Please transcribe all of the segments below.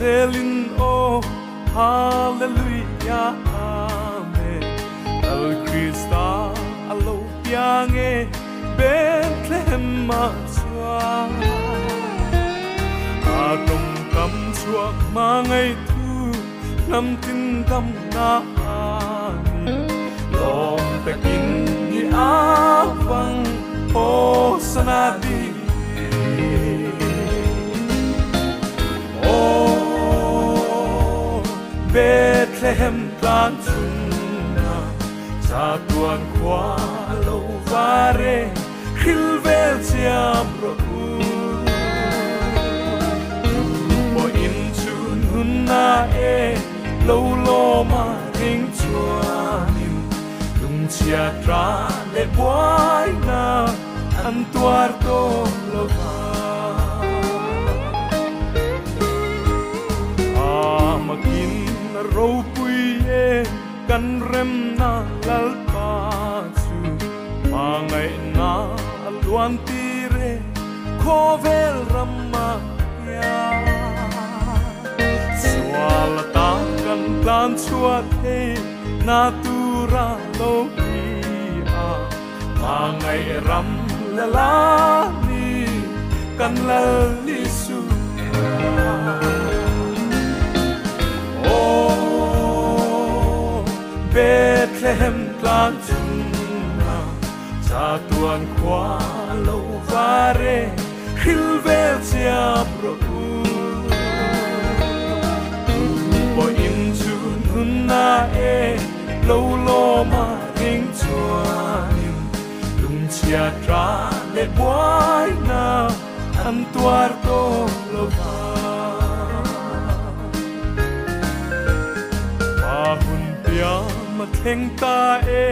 selin o hallelujah amen al Christa alo piange Bethlehem ma chua Adom kam chuak ma ngai thu nam tin kam na ani lom takin ni avang o sanadi o Bethlehem tlan chunna sa tuan kwa lo vare khilvel siam ro bo in chun hunna e lo lo ma ring chuanin lung chia tra le boy na an tuar to lo va amakin ro pui e kan rem na lal pa chu ma ngai na luan tire khovel ramma ya swala ta kan plan chuat he natura lo a ma ngai ram la la ni kan la li su Bethlehem tlan chunna sa tuan kwa lo vare khilvel siam ro bo in chun hunna e lo lo ma ring chuanin lung chia tra le boy na an tuar to lo va hun pia ma theng ta e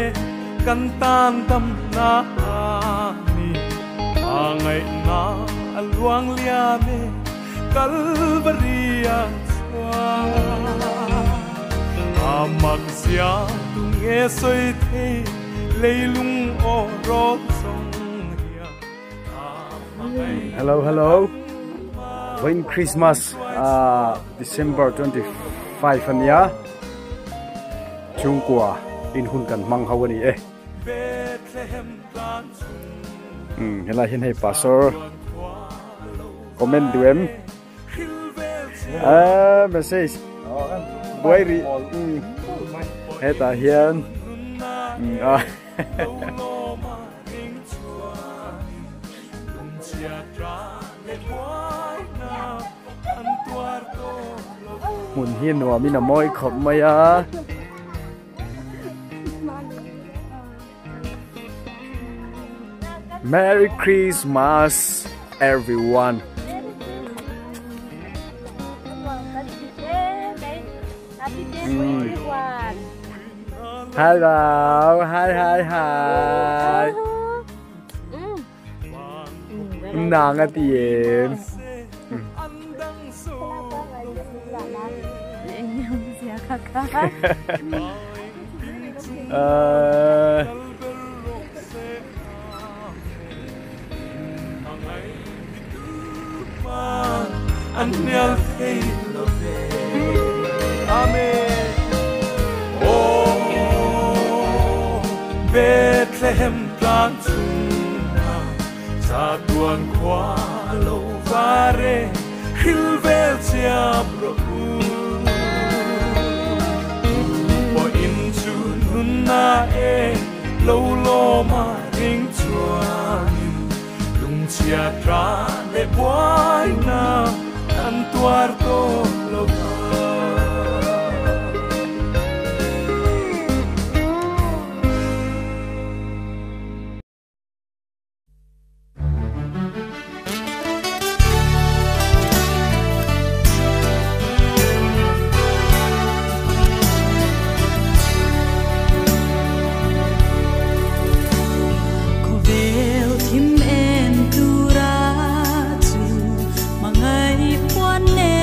kan tan tam na ni a ngai na alwang lia me kalvaria chwa amak sia tu nge soi the leilung o ro song hia hello when Christmas December 25 ania chung kwa in hun kan mang hawani e hela hin hei pastor comment duem message boy ri heta hian mun hian wa mina moi khop maya Merry Christmas, everyone. Hello, hi. Nàng ở tiệm. Anyal halo Amen. Oh, Bethlehem tlan chunna sa tuan kwa lo vare khilvel siam ro bo in chun hunna e lo lo ma ring chuanin lung chia tra le boy na an tuar to lo Tim en tu ra tu mangai puan ne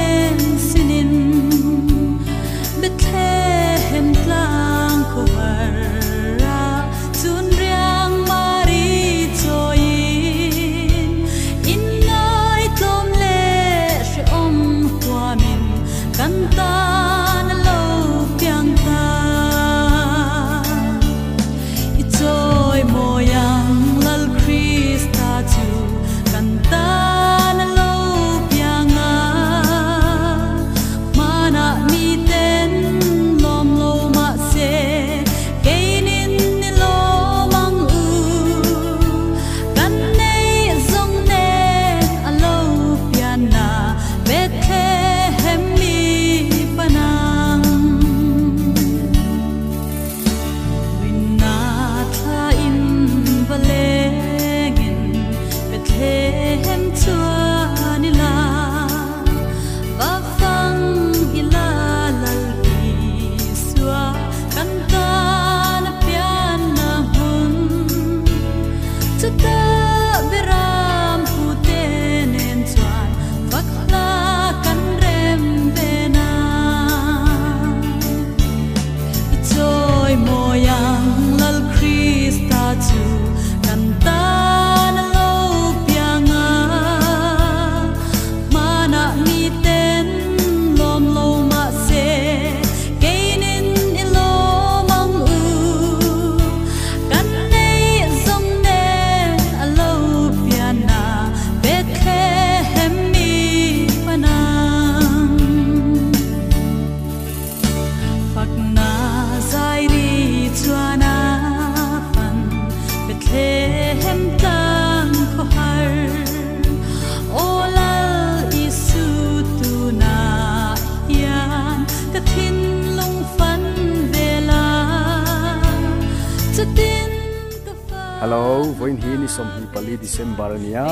hello voin hi ni som hi pali December nia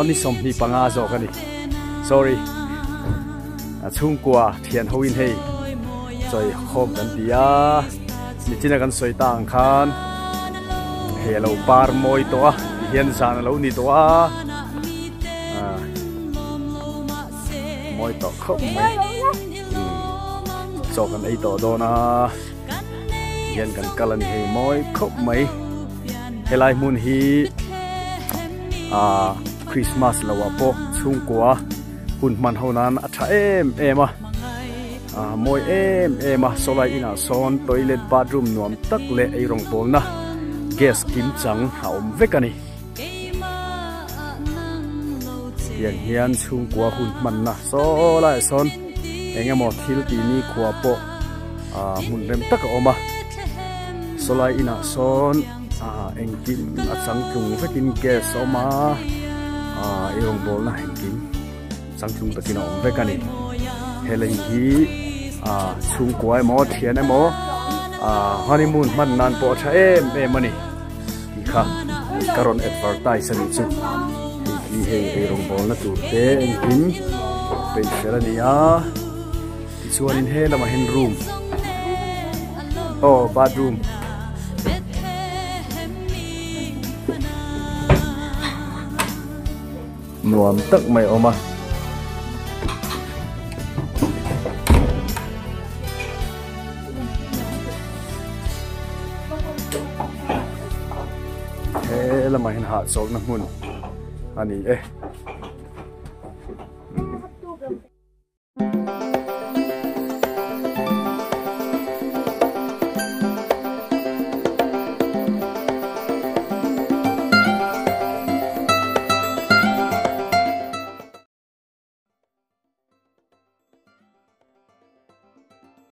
ani som hi panga zo kani sorry chung kwa thian hoin hei choi khom kan tia ni china kan soi tang khan hello par moi to hian san lo ni to moi to khom mai cho kan ei to do na hian kan kalan hei moi khom mai helai mun hi Christmas lawa po chung kwa hun man honan atha em moi em solai ina son toilet bathroom nuam tak le ei rong pol na gas kim chang haum vekani hian chung kwa hun man na solai son engemaw thil ti ni khwa po mun rem tak oma solai ina son engkim achang tung vekin gas oma ei rong pol na engkim changchung takina om vekani helai hi chung kwai mo thian emo honeymoon man nan po tha em ani ki kha karon advertise ani chu hi hei rong bol na tu te engkim pe serania ti chuan in he lama hen room bathroom nuam tak mai oma là mày hạ số năm mun anh ấy